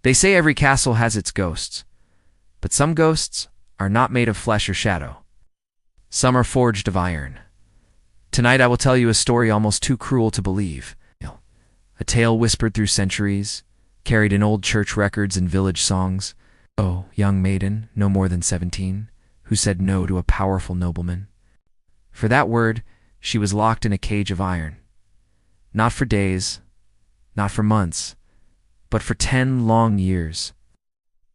They say every castle has its ghosts, but some ghosts are not made of flesh or shadow. Some are forged of iron. Tonight I will tell you a story almost too cruel to believe. A tale whispered through centuries, carried in old church records and village songs. Oh, young maiden, no more than 17, who said no to a powerful nobleman. For that word, she was locked in a cage of iron. Not for days, not for months, but for 10 long years.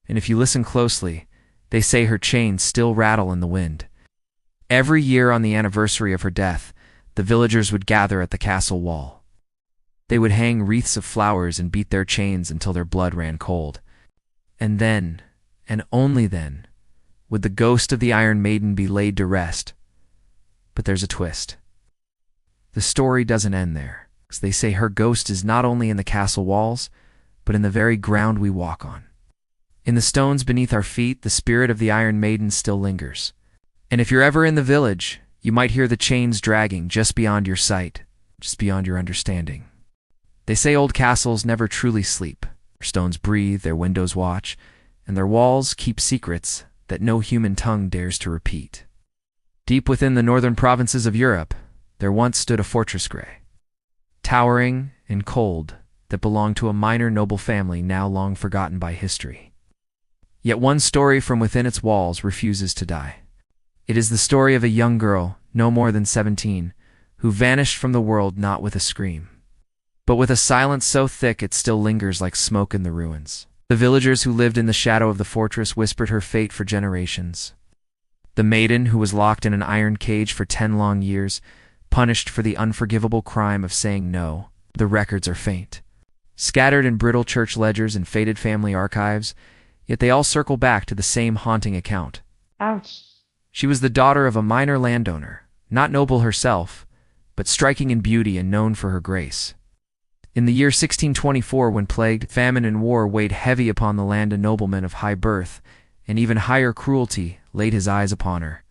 And if you listen closely, they say her chains still rattle in the wind. Every year on the anniversary of her death, the villagers would gather at the castle wall. They would hang wreaths of flowers and beat their chains until their blood ran cold. And then, and only then, would the ghost of the Iron Maiden be laid to rest. But there's a twist. The story doesn't end there. They say her ghost is not only in the castle walls, but in the very ground we walk on. In the stones beneath our feet, the spirit of the Iron Maiden still lingers. And if you're ever in the village, you might hear the chains dragging just beyond your sight, just beyond your understanding. They say old castles never truly sleep. Their stones breathe, their windows watch, and their walls keep secrets that no human tongue dares to repeat. Deep within the northern provinces of Europe, there once stood a fortress gray, towering and cold, that belonged to a minor noble family now long forgotten by history. Yet one story from within its walls refuses to die. It is the story of a young girl, no more than 17, who vanished from the world not with a scream, but with a silence so thick it still lingers like smoke in the ruins. The villagers who lived in the shadow of the fortress whispered her fate for generations. The maiden, who was locked in an iron cage for 10 long years, punished for the unforgivable crime of saying no. The records are faint, scattered in brittle church ledgers and faded family archives, yet they all circle back to the same haunting account. Ouch. She was the daughter of a minor landowner, not noble herself, but striking in beauty and known for her grace. In the year 1624, when plague, famine, and war weighed heavy upon the land, a nobleman of high birth and even higher cruelty laid his eyes upon her.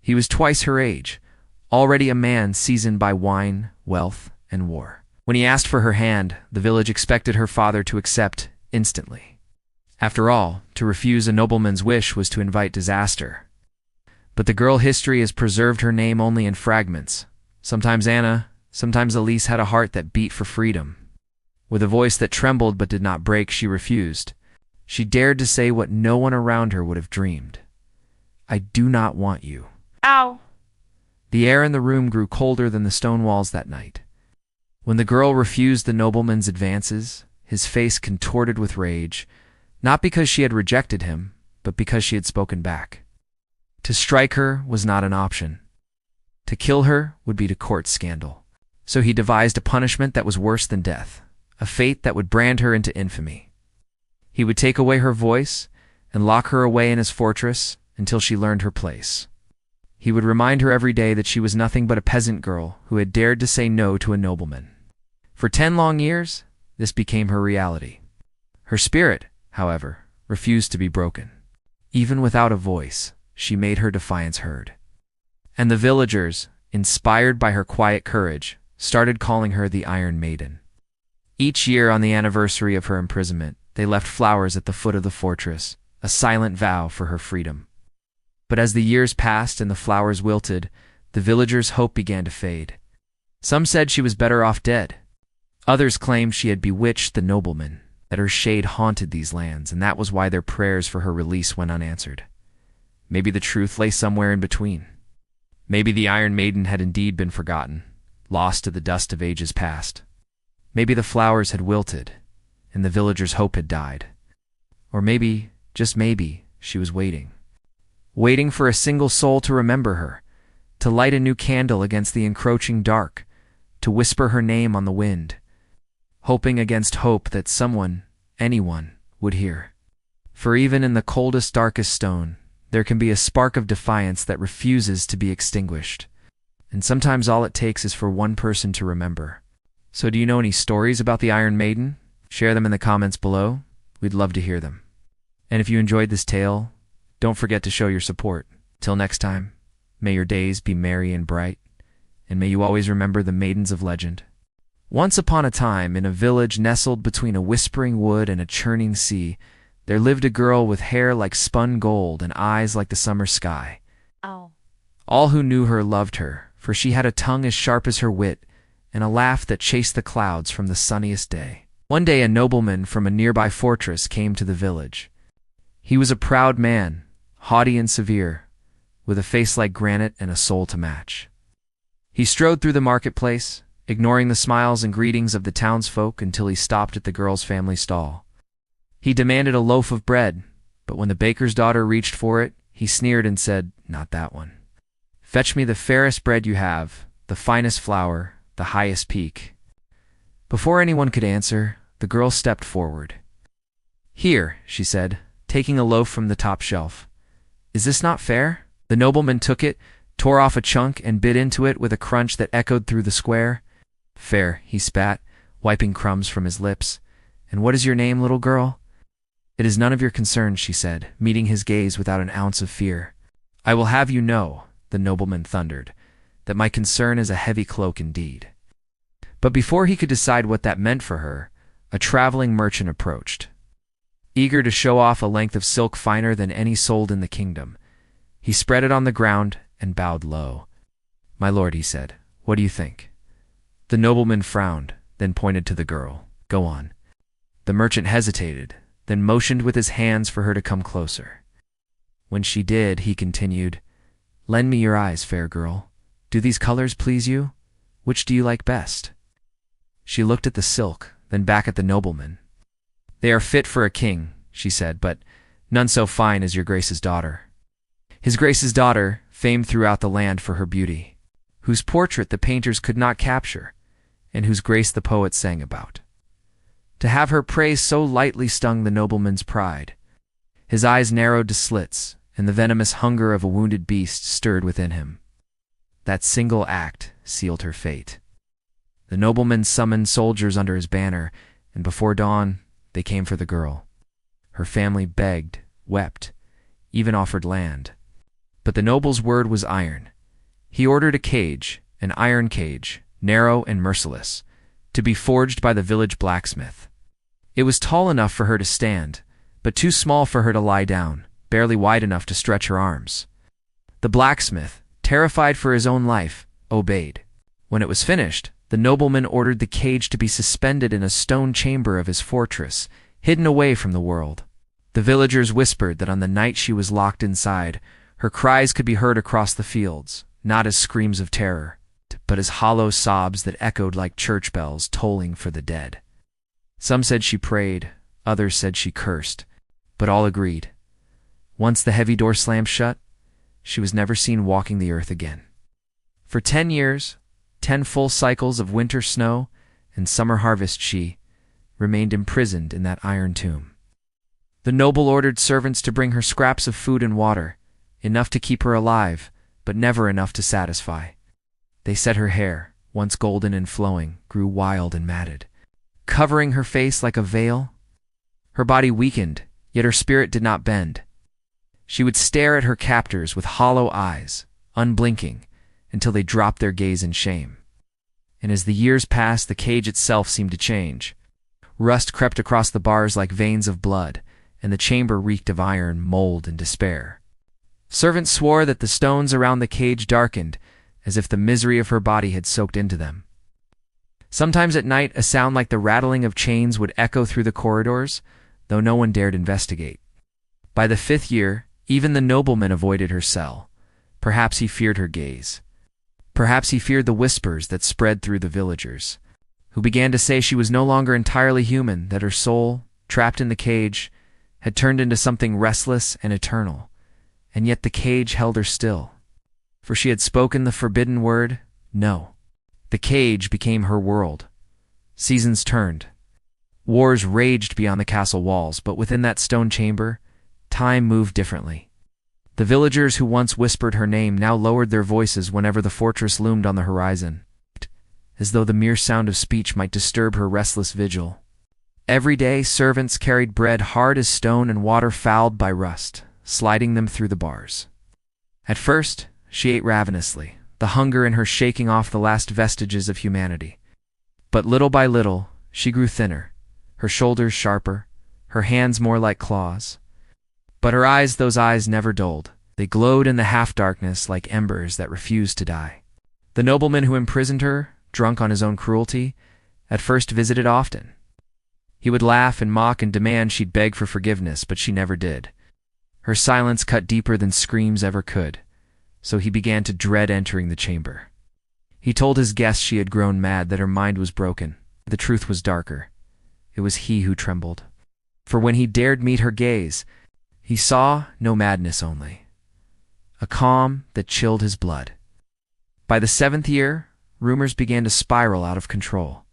He was twice her age, already a man seasoned by wine, wealth, and war. When he asked for her hand, the village expected her father to accept instantly. After all, to refuse a nobleman's wish was to invite disaster. But the girl history has preserved her name only in fragments. Sometimes Anna, sometimes Elise had a heart that beat for freedom. With a voice that trembled but did not break, she refused. She dared to say what no one around her would have dreamed. I do not want you. Ow. The air in the room grew colder than the stone walls that night. When the girl refused the nobleman's advances, his face contorted with rage, not because she had rejected him, but because she had spoken back. To strike her was not an option. To kill her would be to court scandal. So he devised a punishment that was worse than death, a fate that would brand her into infamy. He would take away her voice and lock her away in his fortress until she learned her place. He would remind her every day that she was nothing but a peasant girl who had dared to say no to a nobleman. For 10 long years, this became her reality. Her spirit, however, refused to be broken. Even without a voice, she made her defiance heard. And the villagers, inspired by her quiet courage, started calling her the Iron Maiden. Each year on the anniversary of her imprisonment, they left flowers at the foot of the fortress, a silent vow for her freedom. But as the years passed and the flowers wilted, the villagers' hope began to fade. Some said she was better off dead. Others claimed she had bewitched the nobleman, that her shade haunted these lands, and that was why their prayers for her release went unanswered. Maybe the truth lay somewhere in between. Maybe the Iron Maiden had indeed been forgotten, lost to the dust of ages past. Maybe the flowers had wilted, and the villagers' hope had died. Or maybe, just maybe, she was waiting. Waiting for a single soul to remember her, to light a new candle against the encroaching dark, to whisper her name on the wind, hoping against hope that someone, anyone, would hear. For even in the coldest, darkest stone, there can be a spark of defiance that refuses to be extinguished. And sometimes all it takes is for one person to remember. So do you know any stories about the Iron Maiden? Share them in the comments below. We'd love to hear them. And if you enjoyed this tale, don't forget to show your support. Till next time, may your days be merry and bright, and may you always remember the maidens of legend. Once upon a time, in a village nestled between a whispering wood and a churning sea, there lived a girl with hair like spun gold and eyes like the summer sky. Oh. All who knew her loved her, for she had a tongue as sharp as her wit, and a laugh that chased the clouds from the sunniest day. One day a nobleman from a nearby fortress came to the village. He was a proud man, haughty and severe, with a face like granite and a soul to match. He strode through the marketplace, ignoring the smiles and greetings of the townsfolk until he stopped at the girl's family stall. He demanded a loaf of bread, but when the baker's daughter reached for it, he sneered and said, "Not that one. Fetch me the fairest bread you have, the finest flour, the highest peak." Before anyone could answer, the girl stepped forward. "Here," she said, taking a loaf from the top shelf. "Is this not fair?" The nobleman took it, tore off a chunk, and bit into it with a crunch that echoed through the square. "Fair," he spat, wiping crumbs from his lips. "And what is your name, little girl?" "It is none of your concern," she said, meeting his gaze without an ounce of fear. "I will have you know," the nobleman thundered, "that my concern is a heavy cloak indeed." But before he could decide what that meant for her, a traveling merchant approached. Eager to show off a length of silk finer than any sold in the kingdom, he spread it on the ground and bowed low. "My lord," he said, "what do you think?" The nobleman frowned, then pointed to the girl. "Go on." The merchant hesitated, then motioned with his hands for her to come closer. When she did, he continued, "Lend me your eyes, fair girl. Do these colors please you? Which do you like best?" She looked at the silk, then back at the nobleman. "They are fit for a king," she said, "but none so fine as your grace's daughter." His grace's daughter, famed throughout the land for her beauty, whose portrait the painters could not capture, and whose grace the poets sang about. To have her praise so lightly stung the nobleman's pride. His eyes narrowed to slits, and the venomous hunger of a wounded beast stirred within him. That single act sealed her fate. The nobleman summoned soldiers under his banner, and before dawn they came for the girl. Her family begged, wept, even offered land. But the noble's word was iron. He ordered a cage, an iron cage, narrow and merciless, to be forged by the village blacksmith. It was tall enough for her to stand, but too small for her to lie down, barely wide enough to stretch her arms. The blacksmith, terrified for his own life, obeyed. When it was finished, the nobleman ordered the cage to be suspended in a stone chamber of his fortress, hidden away from the world. The villagers whispered that on the night she was locked inside, her cries could be heard across the fields, not as screams of terror, but as hollow sobs that echoed like church bells tolling for the dead. Some said she prayed, others said she cursed, but all agreed. Once the heavy door slammed shut, she was never seen walking the earth again. For 10 years, 10 full cycles of winter snow and summer harvest, she remained imprisoned in that iron tomb. The noble ordered servants to bring her scraps of food and water, enough to keep her alive, but never enough to satisfy. They said her hair, once golden and flowing, grew wild and matted, covering her face like a veil. Her body weakened, yet her spirit did not bend. She would stare at her captors with hollow eyes, unblinking, until they dropped their gaze in shame. And as the years passed, the cage itself seemed to change. Rust crept across the bars like veins of blood, and the chamber reeked of iron, mold, and despair. Servants swore that the stones around the cage darkened, as if the misery of her body had soaked into them. Sometimes at night, a sound like the rattling of chains would echo through the corridors, though no one dared investigate. By the 5th year, even the nobleman avoided her cell. Perhaps he feared her gaze. Perhaps he feared the whispers that spread through the villagers, who began to say she was no longer entirely human, that her soul, trapped in the cage, had turned into something restless and eternal. And yet the cage held her still, for she had spoken the forbidden word, no. The cage became her world. Seasons turned. Wars raged beyond the castle walls, but within that stone chamber, time moved differently. The villagers who once whispered her name now lowered their voices whenever the fortress loomed on the horizon, as though the mere sound of speech might disturb her restless vigil. Every day, servants carried bread hard as stone and water fouled by rust, sliding them through the bars. At first, she ate ravenously, the hunger in her shaking off the last vestiges of humanity. But little by little, she grew thinner, her shoulders sharper, her hands more like claws. But her eyes, those eyes never dulled. They glowed in the half-darkness like embers that refused to die. The nobleman who imprisoned her, drunk on his own cruelty, at first visited often. He would laugh and mock and demand she'd beg for forgiveness, but she never did. Her silence cut deeper than screams ever could, so he began to dread entering the chamber. He told his guests she had grown mad, that her mind was broken. The truth was darker. It was he who trembled. For when he dared meet her gaze, he saw no madness only, a calm that chilled his blood. By the 7th year, rumors began to spiral out of control.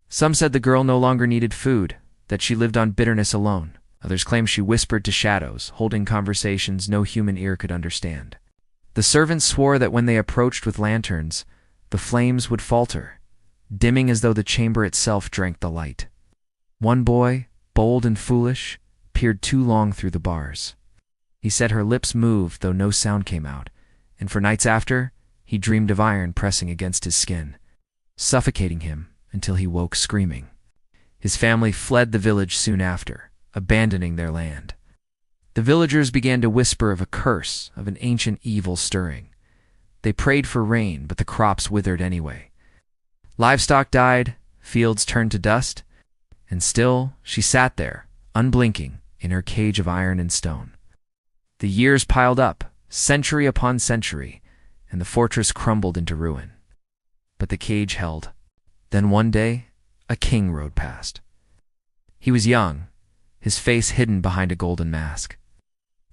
Some said the girl no longer needed food, that she lived on bitterness alone. Others claimed she whispered to shadows, holding conversations no human ear could understand. The servants swore that when they approached with lanterns, the flames would falter, dimming as though the chamber itself drank the light. One boy, bold and foolish, peered too long through the bars. He said her lips moved though no sound came out, and for nights after, he dreamed of iron pressing against his skin, suffocating him until he woke screaming. His family fled the village soon after, abandoning their land. The villagers began to whisper of a curse, of an ancient evil stirring. They prayed for rain, but the crops withered anyway. Livestock died, fields turned to dust, and still she sat there, unblinking, in her cage of iron and stone. The years piled up, century upon century, and the fortress crumbled into ruin. But the cage held. Then one day, a king rode past. He was young, his face hidden behind a golden mask.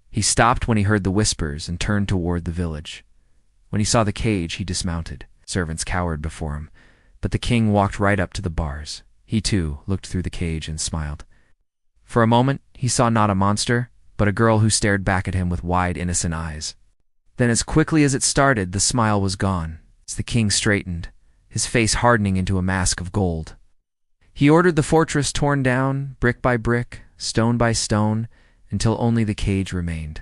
He stopped when he heard the whispers and turned toward the village. When he saw the cage, he dismounted. Servants cowered before him, but the king walked right up to the bars. He, too, looked through the cage and smiled. For a moment, he saw not a monster, but a girl who stared back at him with wide, innocent eyes. Then as quickly as it started, the smile was gone, as the king straightened, his face hardening into a mask of gold. He ordered the fortress torn down, brick by brick, stone by stone, until only the cage remained.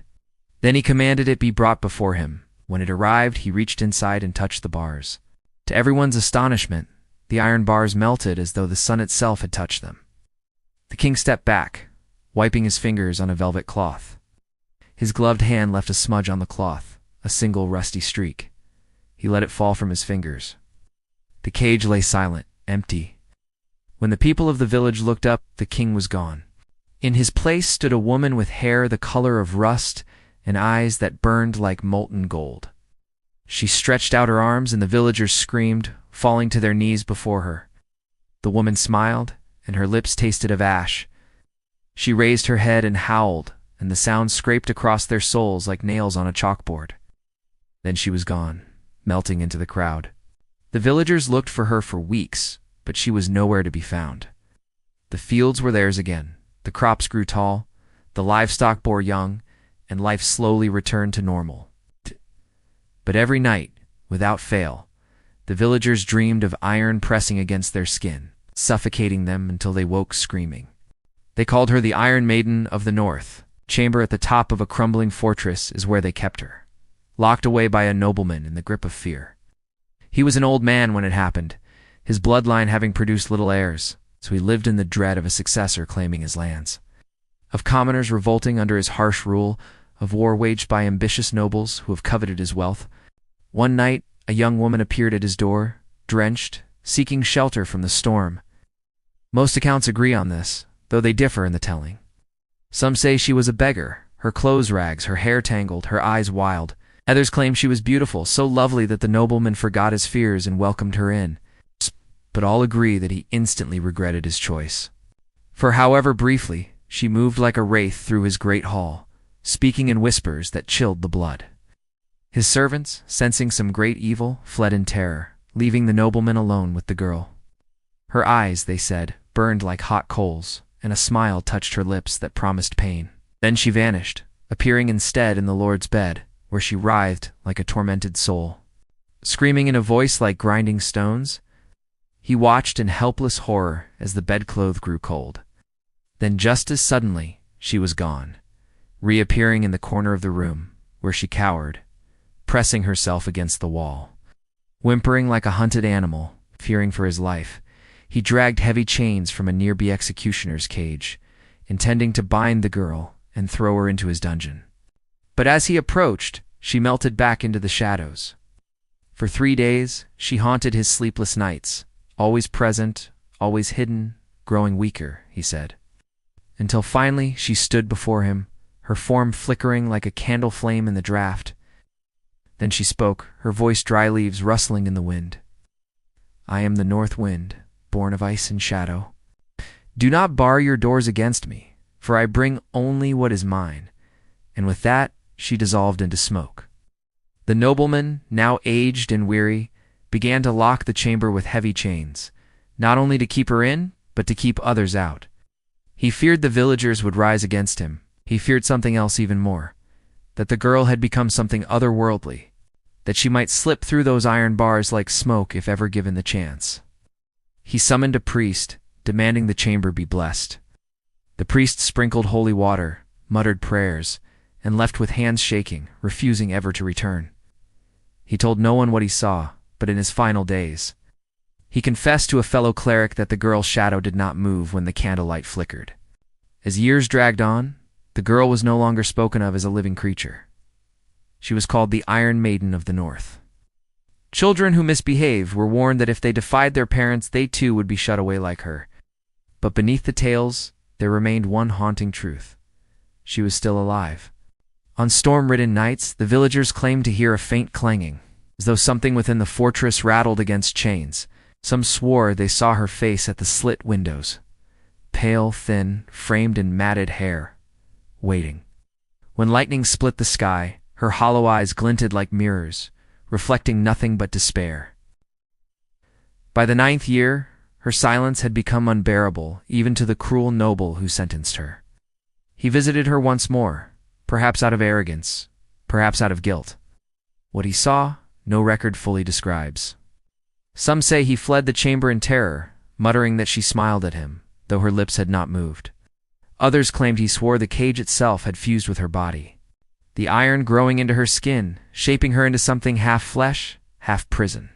Then he commanded it be brought before him. When it arrived, he reached inside and touched the bars. To everyone's astonishment, the iron bars melted as though the sun itself had touched them. The king stepped back, wiping his fingers on a velvet cloth. His gloved hand left a smudge on the cloth, a single rusty streak. He let it fall from his fingers. The cage lay silent, empty. When the people of the village looked up, the king was gone. In his place stood a woman with hair the color of rust and eyes that burned like molten gold. She stretched out her arms, and the villagers screamed, falling to their knees before her. The woman smiled, and her lips tasted of ash. She raised her head and howled, and the sound scraped across their souls like nails on a chalkboard. Then she was gone, melting into the crowd. The villagers looked for her for weeks, but she was nowhere to be found. The fields were theirs again. The crops grew tall, the livestock bore young, and life slowly returned to normal. But every night, without fail, the villagers dreamed of iron pressing against their skin, suffocating them until they woke screaming. They called her the Iron Maiden of the North. Chamber at the top of a crumbling fortress is where they kept her, locked away by a nobleman in the grip of fear. He was an old man when it happened, his bloodline having produced little heirs, so he lived in the dread of a successor claiming his lands, of commoners revolting under his harsh rule, of war waged by ambitious nobles who have coveted his wealth. One night, a young woman appeared at his door, drenched, seeking shelter from the storm. Most accounts agree on this, though they differ in the telling. Some say she was a beggar, her clothes rags, her hair tangled, her eyes wild. Others claim she was beautiful, so lovely that the nobleman forgot his fears and welcomed her in. But all agree that he instantly regretted his choice. For however briefly, she moved like a wraith through his great hall, speaking in whispers that chilled the blood. His servants, sensing some great evil, fled in terror, leaving the nobleman alone with the girl. Her eyes, they said, burned like hot coals, and a smile touched her lips that promised pain. Then she vanished, appearing instead in the Lord's bed, where she writhed like a tormented soul. Screaming in a voice like grinding stones, he watched in helpless horror as the bedclothes grew cold. Then just as suddenly, she was gone, reappearing in the corner of the room, where she cowered, pressing herself against the wall. Whimpering like a hunted animal, fearing for his life, He dragged heavy chains from a nearby executioner's cage, intending to bind the girl and throw her into his dungeon. But as he approached, she melted back into the shadows. For 3 days, she haunted his sleepless nights, always present, always hidden, growing weaker, he said. Until finally she stood before him, her form flickering like a candle flame in the draught. Then she spoke, her voice dry leaves rustling in the wind. "I am the north wind, born of ice and shadow. Do not bar your doors against me, for I bring only what is mine." And with that, she dissolved into smoke. The nobleman, now aged and weary, began to lock the chamber with heavy chains, not only to keep her in, but to keep others out. He feared the villagers would rise against him. He feared something else even more, that the girl had become something otherworldly, that she might slip through those iron bars like smoke if ever given the chance. He summoned a priest, demanding the chamber be blessed. The priest sprinkled holy water, muttered prayers, and left with hands shaking, refusing ever to return. He told no one what he saw, but in his final days, he confessed to a fellow cleric that the girl's shadow did not move when the candlelight flickered. As years dragged on, the girl was no longer spoken of as a living creature. She was called the Iron Maiden of the North. Children who misbehaved were warned that if they defied their parents, they too would be shut away like her. But beneath the tales, there remained one haunting truth. She was still alive. On storm-ridden nights, the villagers claimed to hear a faint clanging, as though something within the fortress rattled against chains. Some swore they saw her face at the slit windows, pale, thin, framed in matted hair, waiting. When lightning split the sky, her hollow eyes glinted like mirrors, reflecting nothing but despair. By the 9th year, her silence had become unbearable, even to the cruel noble who sentenced her. He visited her once more, perhaps out of arrogance, perhaps out of guilt. What he saw, no record fully describes. Some say he fled the chamber in terror, muttering that she smiled at him, though her lips had not moved. Others claimed he swore the cage itself had fused with her body, the iron growing into her skin, shaping her into something half flesh, half prison.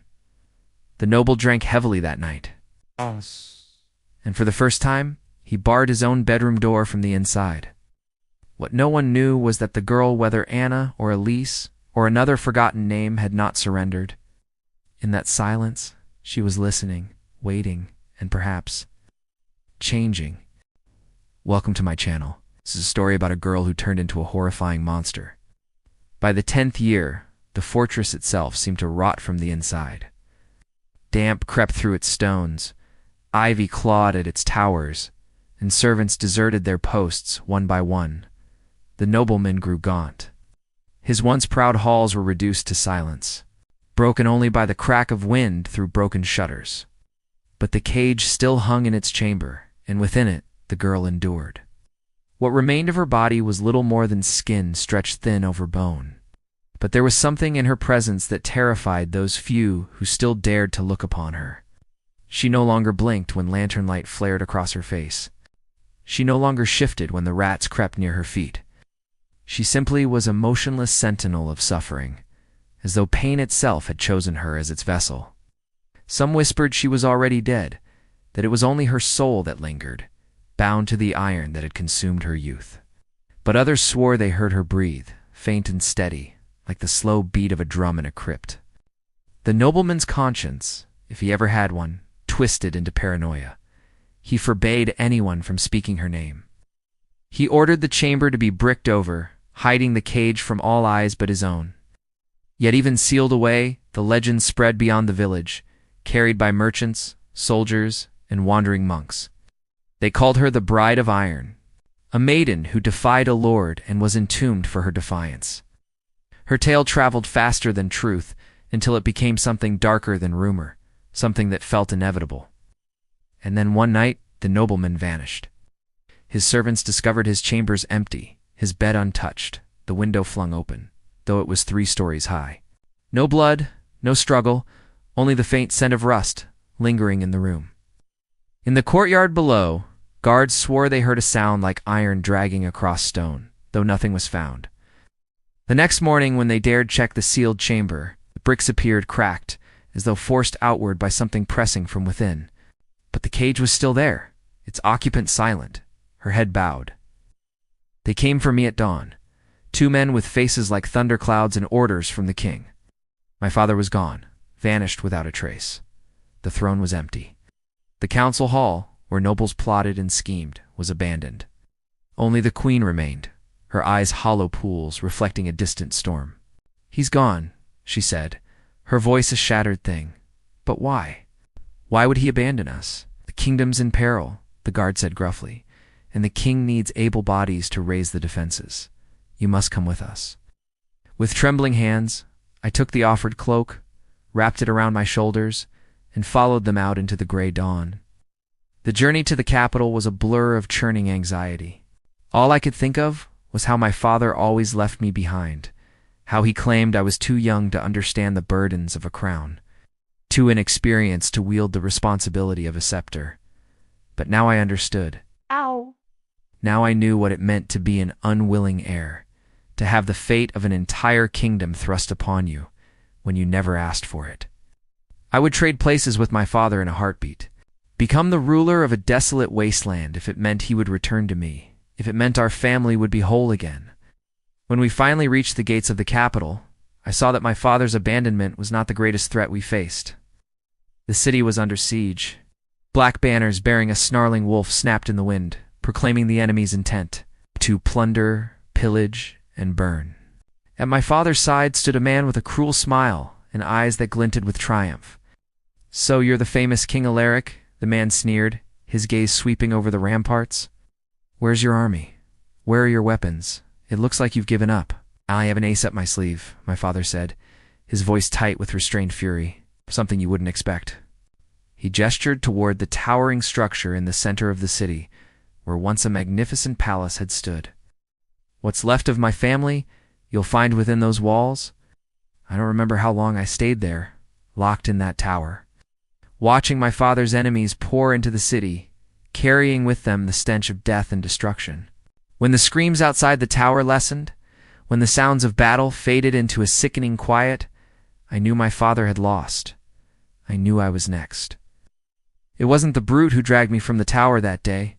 The noble drank heavily that night, and for the first time, he barred his own bedroom door from the inside. What no one knew was that the girl, whether Anna or Elise or another forgotten name, had not surrendered. In that silence, she was listening, waiting, and perhaps changing. Welcome to my channel. This is a story about a girl who turned into a horrifying monster. By the 10th year, the fortress itself seemed to rot from the inside. Damp crept through its stones, ivy clawed at its towers, and servants deserted their posts one by one. The nobleman grew gaunt. His once proud halls were reduced to silence, broken only by the crack of wind through broken shutters. But the cage still hung in its chamber, and within it the girl endured. What remained of her body was little more than skin stretched thin over bone. But there was something in her presence that terrified those few who still dared to look upon her. She no longer blinked when lantern light flared across her face. She no longer shifted when the rats crept near her feet. She simply was a motionless sentinel of suffering, as though pain itself had chosen her as its vessel. Some whispered she was already dead, that it was only her soul that lingered, bound to the iron that had consumed her youth. But others swore they heard her breathe, faint and steady, like the slow beat of a drum in a crypt. The nobleman's conscience, if he ever had one, twisted into paranoia. He forbade anyone from speaking her name. He ordered the chamber to be bricked over, hiding the cage from all eyes but his own. Yet even sealed away, the legend spread beyond the village, carried by merchants, soldiers, and wandering monks. They called her the Bride of Iron, a maiden who defied a lord and was entombed for her defiance. Her tale traveled faster than truth until it became something darker than rumor, something that felt inevitable. And then one night, the nobleman vanished. His servants discovered his chambers empty, his bed untouched, the window flung open, though it was 3 stories high. No blood, no struggle, only the faint scent of rust lingering in the room. In the courtyard below, guards swore they heard a sound like iron dragging across stone, though nothing was found. The next morning, when they dared check the sealed chamber, the bricks appeared cracked, as though forced outward by something pressing from within. But the cage was still there, its occupant silent, her head bowed. They came for me at dawn, 2 men with faces like thunderclouds and orders from the king. My father was gone, vanished without a trace. The throne was empty. The council hall, where nobles plotted and schemed, was abandoned. Only the queen remained, her eyes hollow pools reflecting a distant storm. "He's gone," she said, her voice a shattered thing. "But why? Why would he abandon us? The kingdom's in peril," the guard said gruffly, "and the king needs able bodies to raise the defenses. You must come with us." With trembling hands, I took the offered cloak, wrapped it around my shoulders, and followed them out into the gray dawn. The journey to the capital was a blur of churning anxiety. All I could think of was how my father always left me behind, how he claimed I was too young to understand the burdens of a crown, too inexperienced to wield the responsibility of a scepter. But now I understood. Ow. Now I knew what it meant to be an unwilling heir, to have the fate of an entire kingdom thrust upon you when you never asked for it. I would trade places with my father in a heartbeat, become the ruler of a desolate wasteland if it meant he would return to me, if it meant our family would be whole again. When we finally reached the gates of the capital, I saw that my father's abandonment was not the greatest threat we faced. The city was under siege. Black banners bearing a snarling wolf snapped in the wind, proclaiming the enemy's intent to plunder, pillage, and burn. At my father's side stood a man with a cruel smile and eyes that glinted with triumph. "So you're the famous King Alaric?" the man sneered, his gaze sweeping over the ramparts. "Where's your army? Where are your weapons? It looks like you've given up." "I have an ace up my sleeve," my father said, his voice tight with restrained fury. "Something you wouldn't expect." He gestured toward the towering structure in the center of the city, where once a magnificent palace had stood. "What's left of my family, you'll find within those walls." I don't remember how long I stayed there, locked in that tower, watching my father's enemies pour into the city, carrying with them the stench of death and destruction. When the screams outside the tower lessened, when the sounds of battle faded into a sickening quiet, I knew my father had lost. I knew I was next. It wasn't the brute who dragged me from the tower that day.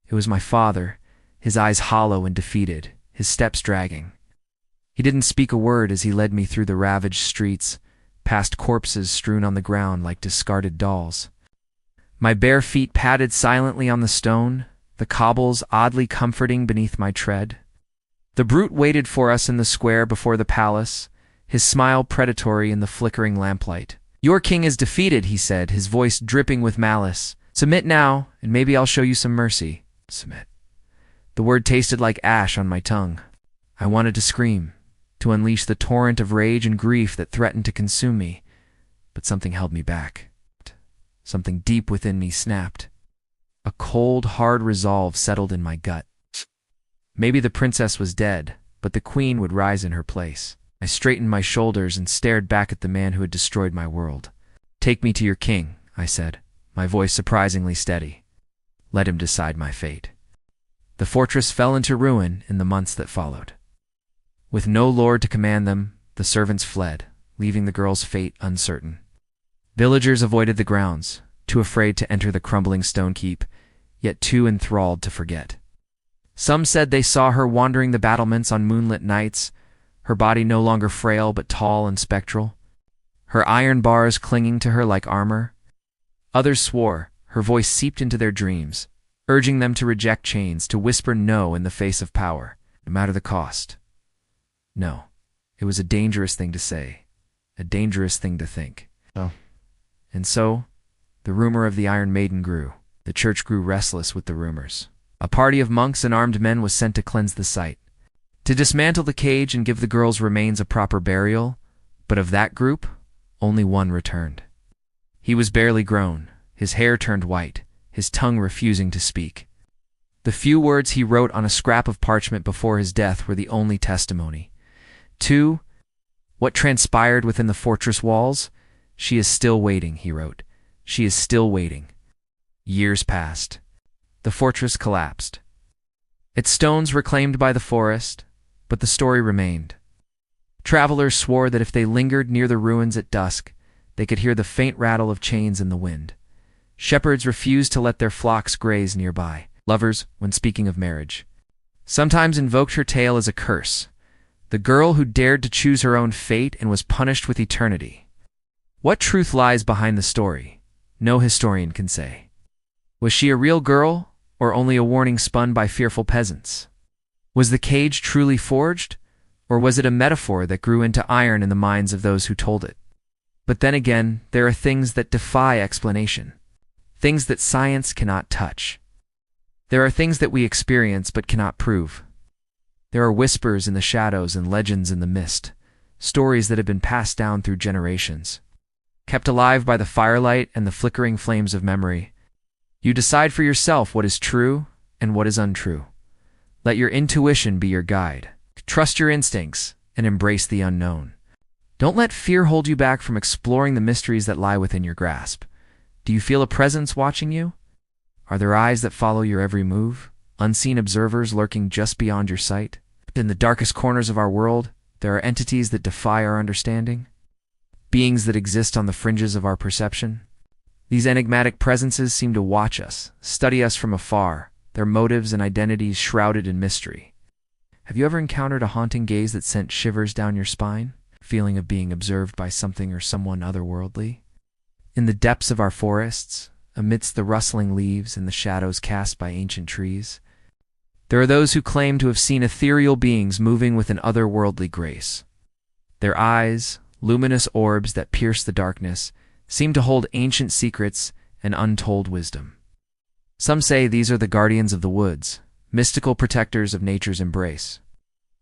It was my father, his eyes hollow and defeated, his steps dragging. He didn't speak a word as he led me through the ravaged streets, past corpses strewn on the ground like discarded dolls. My bare feet padded silently on the stone, the cobbles oddly comforting beneath my tread. The brute waited for us in the square before the palace, his smile predatory in the flickering lamplight. "Your king is defeated," he said, his voice dripping with malice. "Submit now, and maybe I'll show you some mercy." Submit. The word tasted like ash on my tongue. I wanted to scream, to unleash the torrent of rage and grief that threatened to consume me, but something held me back. Something deep within me snapped. A cold, hard resolve settled in my gut. Maybe the princess was dead, but the queen would rise in her place. I straightened my shoulders and stared back at the man who had destroyed my world. "Take me to your king," I said, my voice surprisingly steady. "Let him decide my fate." The fortress fell into ruin in the months that followed. With no lord to command them, the servants fled, leaving the girl's fate uncertain. Villagers avoided the grounds, too afraid to enter the crumbling stone keep, yet too enthralled to forget. Some said they saw her wandering the battlements on moonlit nights, her body no longer frail but tall and spectral, her iron bars clinging to her like armor. Others swore, her voice seeped into their dreams, urging them to reject chains, to whisper no in the face of power, no matter the cost. No, it was a dangerous thing to say, a dangerous thing to think. And so, the rumor of the Iron Maiden grew. The church grew restless with the rumors. A party of monks and armed men was sent to cleanse the site, to dismantle the cage and give the girl's remains a proper burial, but of that group, only one returned. He was barely grown, his hair turned white, his tongue refusing to speak. The few words he wrote on a scrap of parchment before his death were the only testimony. To what transpired within the fortress walls, "She is still waiting," he wrote. "She is still waiting." Years passed. The fortress collapsed. Its stones reclaimed by the forest, but the story remained. Travelers swore that if they lingered near the ruins at dusk, they could hear the faint rattle of chains in the wind. Shepherds refused to let their flocks graze nearby. Lovers, when speaking of marriage, sometimes invoked her tale as a curse. The girl who dared to choose her own fate and was punished with eternity. What truth lies behind the story? No historian can say. Was she a real girl, or only a warning spun by fearful peasants? Was the cage truly forged, or was it a metaphor that grew into iron in the minds of those who told it? But then again, there are things that defy explanation. Things that science cannot touch. There are things that we experience but cannot prove. There are whispers in the shadows and legends in the mist, stories that have been passed down through generations, kept alive by the firelight and the flickering flames of memory. You decide for yourself what is true and what is untrue. Let your intuition be your guide. Trust your instincts and embrace the unknown. Don't let fear hold you back from exploring the mysteries that lie within your grasp. Do you feel a presence watching you? Are there eyes that follow your every move? Unseen observers lurking just beyond your sight? In the darkest corners of our world, there are entities that defy our understanding. Beings that exist on the fringes of our perception. These enigmatic presences seem to watch us, study us from afar, their motives and identities shrouded in mystery. Have you ever encountered a haunting gaze that sent shivers down your spine? Feeling of being observed by something or someone otherworldly? In the depths of our forests, amidst the rustling leaves and the shadows cast by ancient trees, there are those who claim to have seen ethereal beings moving with an otherworldly grace. Their eyes, luminous orbs that pierce the darkness, seem to hold ancient secrets and untold wisdom. Some say these are the guardians of the woods, mystical protectors of nature's embrace.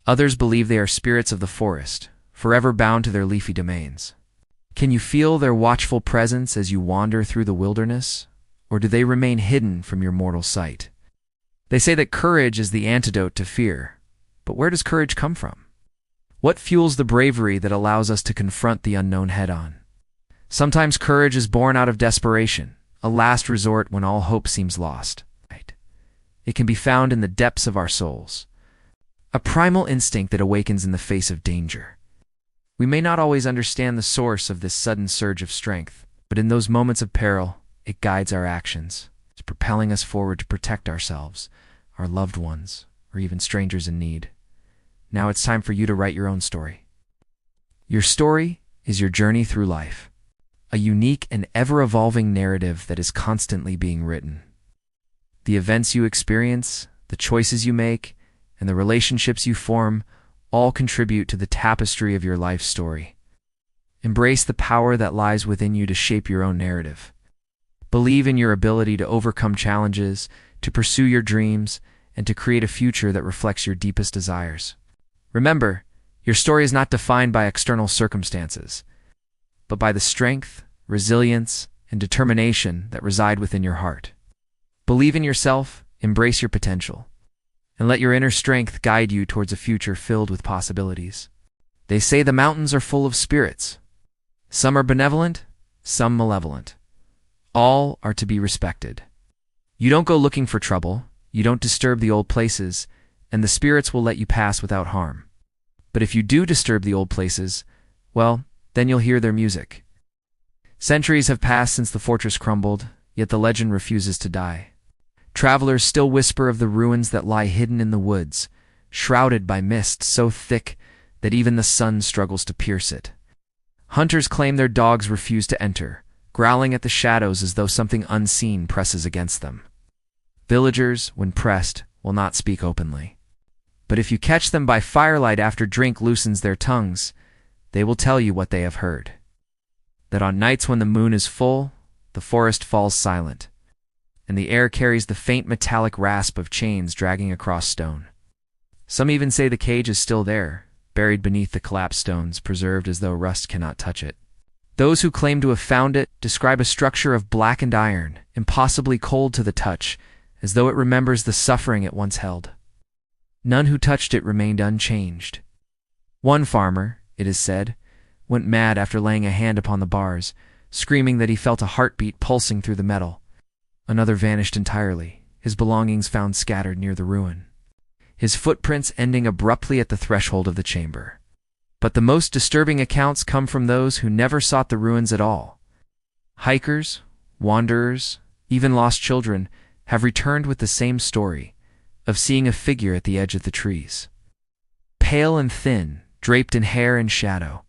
Others believe they are spirits of the forest, forever bound to their leafy domains. Can you feel their watchful presence as you wander through the wilderness, or do they remain hidden from your mortal sight? They say that courage is the antidote to fear, but where does courage come from? What fuels the bravery that allows us to confront the unknown head-on? Sometimes courage is born out of desperation, a last resort when all hope seems lost. It can be found in the depths of our souls, a primal instinct that awakens in the face of danger. We may not always understand the source of this sudden surge of strength, but in those moments of peril, it guides our actions. It's propelling us forward to protect ourselves, our loved ones, or even strangers in need. Now it's time for you to write your own story. Your story is your journey through life, a unique and ever-evolving narrative that is constantly being written. The events you experience, the choices you make, and the relationships you form all contribute to the tapestry of your life story. Embrace the power that lies within you to shape your own narrative. Believe in your ability to overcome challenges, to pursue your dreams, and to create a future that reflects your deepest desires. Remember, your story is not defined by external circumstances, but by the strength, resilience, and determination that reside within your heart. Believe in yourself, embrace your potential, and let your inner strength guide you towards a future filled with possibilities. They say the mountains are full of spirits. Some are benevolent, some malevolent. All are to be respected. You don't go looking for trouble, you don't disturb the old places, and the spirits will let you pass without harm. But if you do disturb the old places, well, then you'll hear their music. Centuries have passed since the fortress crumbled, yet the legend refuses to die. Travelers still whisper of the ruins that lie hidden in the woods, shrouded by mist so thick that even the sun struggles to pierce it. Hunters claim their dogs refuse to enter, growling at the shadows as though something unseen presses against them. Villagers, when pressed, will not speak openly. But if you catch them by firelight after drink loosens their tongues, they will tell you what they have heard. That on nights when the moon is full, the forest falls silent, and the air carries the faint metallic rasp of chains dragging across stone. Some even say the cage is still there, buried beneath the collapsed stones, preserved as though rust cannot touch it. Those who claim to have found it describe a structure of blackened iron, impossibly cold to the touch, as though it remembers the suffering it once held. None who touched it remained unchanged. One farmer, it is said, went mad after laying a hand upon the bars, screaming that he felt a heartbeat pulsing through the metal. Another vanished entirely, his belongings found scattered near the ruin, his footprints ending abruptly at the threshold of the chamber. But the most disturbing accounts come from those who never sought the ruins at all. Hikers, wanderers, Even lost children have returned with the same story of seeing a figure at the edge of the trees. Pale and thin, draped in hair and shadow.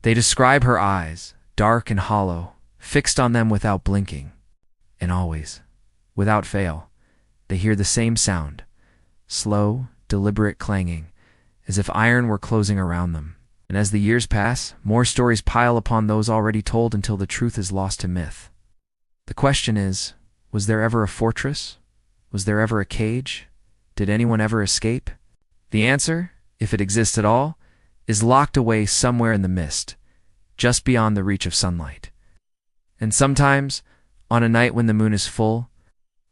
They describe her eyes, dark and hollow, fixed on them without blinking. And always, without fail, they hear the same sound, slow, deliberate clanging, as if iron were closing around them. And as the years pass, more stories pile upon those already told until the truth is lost to myth. The question is, was there ever a fortress? Was there ever a cage? Did anyone ever escape? The answer, if it exists at all, is locked away somewhere in the mist, just beyond the reach of sunlight. And sometimes, on a night when the moon is full,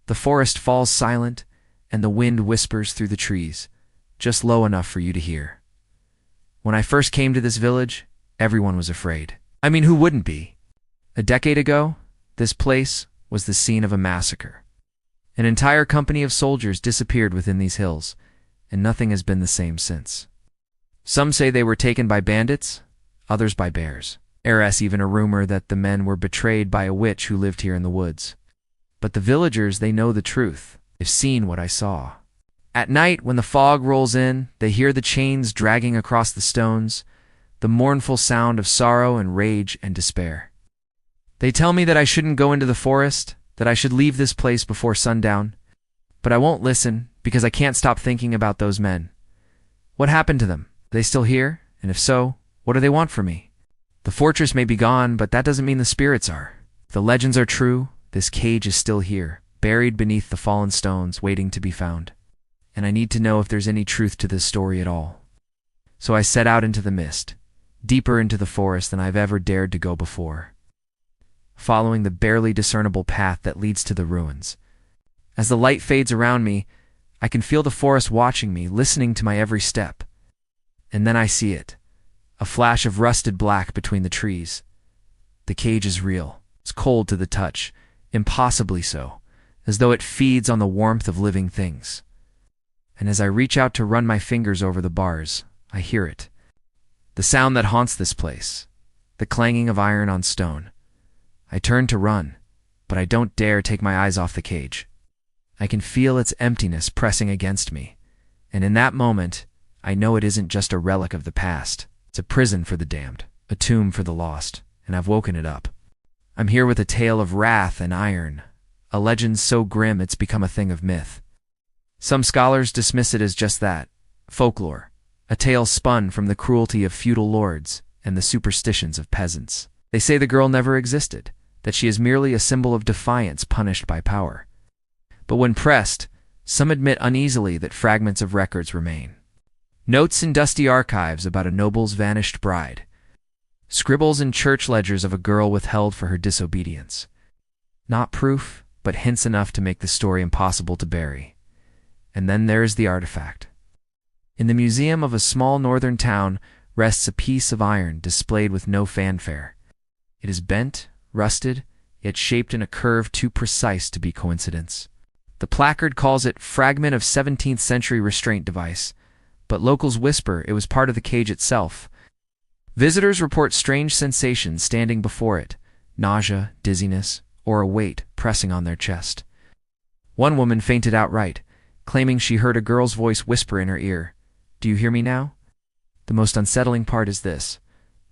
the forest falls silent and the wind whispers through the trees, just low enough for you to hear. When I first came to this village, everyone was afraid. I mean, who wouldn't be? A decade ago, this place was the scene of a massacre. An entire company of soldiers disappeared within these hills, and nothing has been the same since. Some say they were taken by bandits, others by bears. There's even a rumor that the men were betrayed by a witch who lived here in the woods. But the villagers, they know the truth. They've seen what I saw. At night, when the fog rolls in, they hear the chains dragging across the stones, the mournful sound of sorrow and rage and despair. They tell me that I shouldn't go into the forest, that I should leave this place before sundown. But I won't listen, because I can't stop thinking about those men. What happened to them? Are they still here? And if so, what do they want from me? The fortress may be gone, but that doesn't mean the spirits are. If the legends are true, this cage is still here, buried beneath the fallen stones, waiting to be found. And I need to know if there's any truth to this story at all. So I set out into the mist, deeper into the forest than I've ever dared to go before, following the barely discernible path that leads to the ruins. As the light fades around me, I can feel the forest watching me, listening to my every step. And then I see it, a flash of rusted black between the trees. The cage is real. It's cold to the touch, impossibly so, as though it feeds on the warmth of living things. And as I reach out to run my fingers over the bars, I hear it. The sound that haunts this place, the clanging of iron on stone. I turn to run, but I don't dare take my eyes off the cage. I can feel its emptiness pressing against me, and in that moment, I know it isn't just a relic of the past. It's a prison for the damned, a tomb for the lost, and I've woken it up. I'm here with a tale of wrath and iron, a legend so grim it's become a thing of myth. Some scholars dismiss it as just that, folklore, a tale spun from the cruelty of feudal lords and the superstitions of peasants. They say the girl never existed, that she is merely a symbol of defiance punished by power. But when pressed, some admit uneasily that fragments of records remain. Notes in dusty archives about a noble's vanished bride. Scribbles in church ledgers of a girl withheld for her disobedience. Not proof, but hints enough to make the story impossible to bury. And then there is the artifact. In the museum of a small northern town rests a piece of iron displayed with no fanfare. It is bent, rusted, yet shaped in a curve too precise to be coincidence. The placard calls it fragment of 17th century restraint device, but locals whisper it was part of the cage itself. Visitors report strange sensations standing before it, nausea, dizziness, or a weight pressing on their chest. One woman fainted outright, claiming she heard a girl's voice whisper in her ear, "Do you hear me now?" The most unsettling part is this: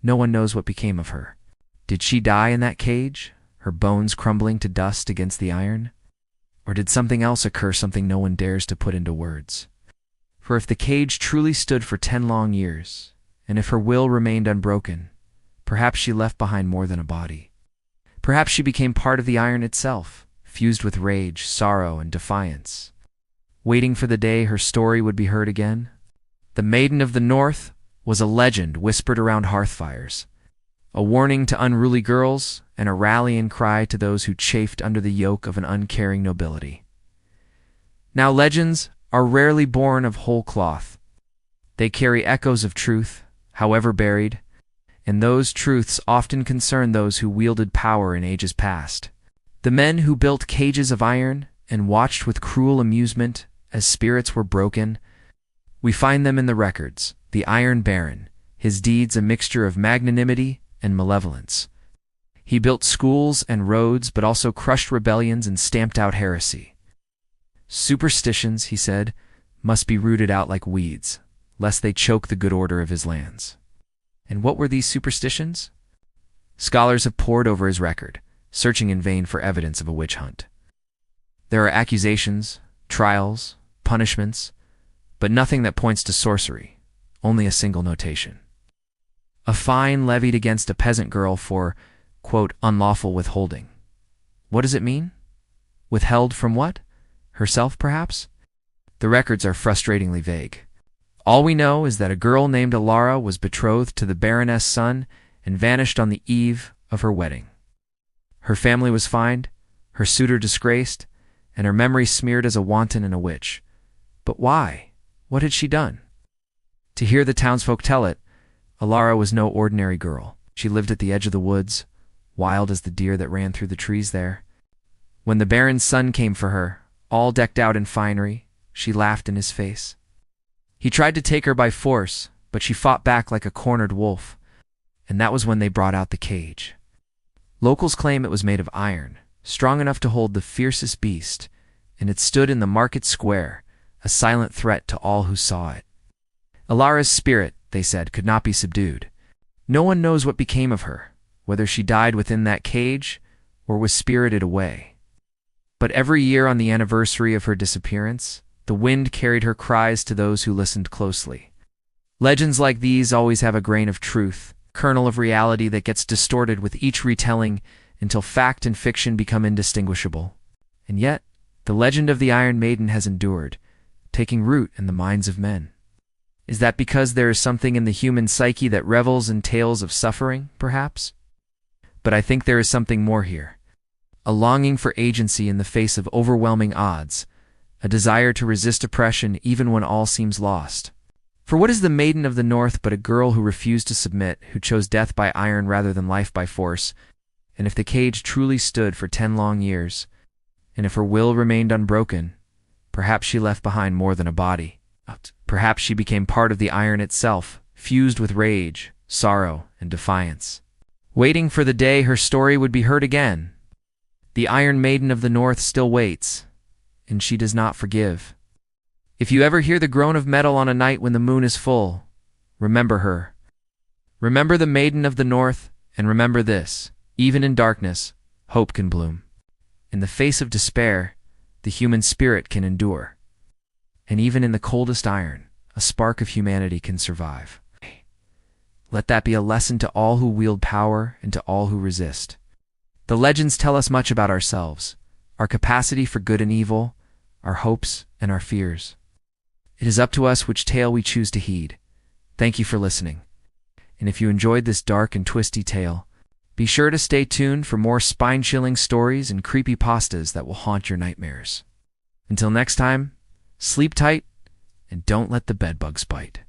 no one knows what became of her. Did she die in that cage, her bones crumbling to dust against the iron? Or did something else occur, something no one dares to put into words? For if the cage truly stood for 10 long years, and if her will remained unbroken, perhaps she left behind more than a body. Perhaps she became part of the iron itself, fused with rage, sorrow, and defiance, waiting for the day her story would be heard again. The Maiden of the North was a legend whispered around hearthfires, a warning to unruly girls and a rallying cry to those who chafed under the yoke of an uncaring nobility. Now legends are rarely born of whole cloth. They carry echoes of truth, however buried, and those truths often concern those who wielded power in ages past. The men who built cages of iron and watched with cruel amusement as spirits were broken. We find them in the records, the Iron Baron, his deeds a mixture of magnanimity and malevolence. He built schools and roads, but also crushed rebellions and stamped out heresy. Superstitions, he said, must be rooted out like weeds, lest they choke the good order of his lands. And what were these superstitions? Scholars have pored over his record, searching in vain for evidence of a witch hunt. There are accusations, trials, punishments, but nothing that points to sorcery, only a single notation. A fine levied against a peasant girl for, quote, unlawful withholding. What does it mean? Withheld from what? Herself, perhaps? The records are frustratingly vague. All we know is that a girl named Alara was betrothed to the Baroness' son and vanished on the eve of her wedding. Her family was fined, her suitor disgraced, and her memory smeared as a wanton and a witch. But why? What had she done? To hear the townsfolk tell it, Alara was no ordinary girl. She lived at the edge of the woods, wild as the deer that ran through the trees there. When the Baron's son came for her, all decked out in finery, she laughed in his face. He tried to take her by force, but she fought back like a cornered wolf, and that was when they brought out the cage. Locals claim it was made of iron, strong enough to hold the fiercest beast, and it stood in the market square, a silent threat to all who saw it. Alara's spirit, they said, could not be subdued. No one knows what became of her, whether she died within that cage or was spirited away. But every year on the anniversary of her disappearance, the wind carried her cries to those who listened closely. Legends like these always have a grain of truth, a kernel of reality that gets distorted with each retelling until fact and fiction become indistinguishable. And yet, the legend of the Iron Maiden has endured, taking root in the minds of men. Is that because there is something in the human psyche that revels in tales of suffering, perhaps? But I think there is something more here. A longing for agency in the face of overwhelming odds, a desire to resist oppression even when all seems lost. For what is the Maiden of the North but a girl who refused to submit, who chose death by iron rather than life by force? And if the cage truly stood for 10 long years, and if her will remained unbroken, perhaps she left behind more than a body. Perhaps she became part of the iron itself, fused with rage, sorrow, and defiance, waiting for the day her story would be heard again. The Iron Maiden of the North still waits, and she does not forgive. If you ever hear the groan of metal on a night when the moon is full, remember her. Remember the Maiden of the North, and remember this: even in darkness, hope can bloom. In the face of despair, the human spirit can endure. And even in the coldest iron, a spark of humanity can survive. Let that be a lesson to all who wield power and to all who resist. The legends tell us much about ourselves, our capacity for good and evil, our hopes and our fears. It is up to us which tale we choose to heed. Thank you for listening. And if you enjoyed this dark and twisty tale, be sure to stay tuned for more spine-chilling stories and creepypastas that will haunt your nightmares. Until next time, sleep tight and don't let the bedbugs bite.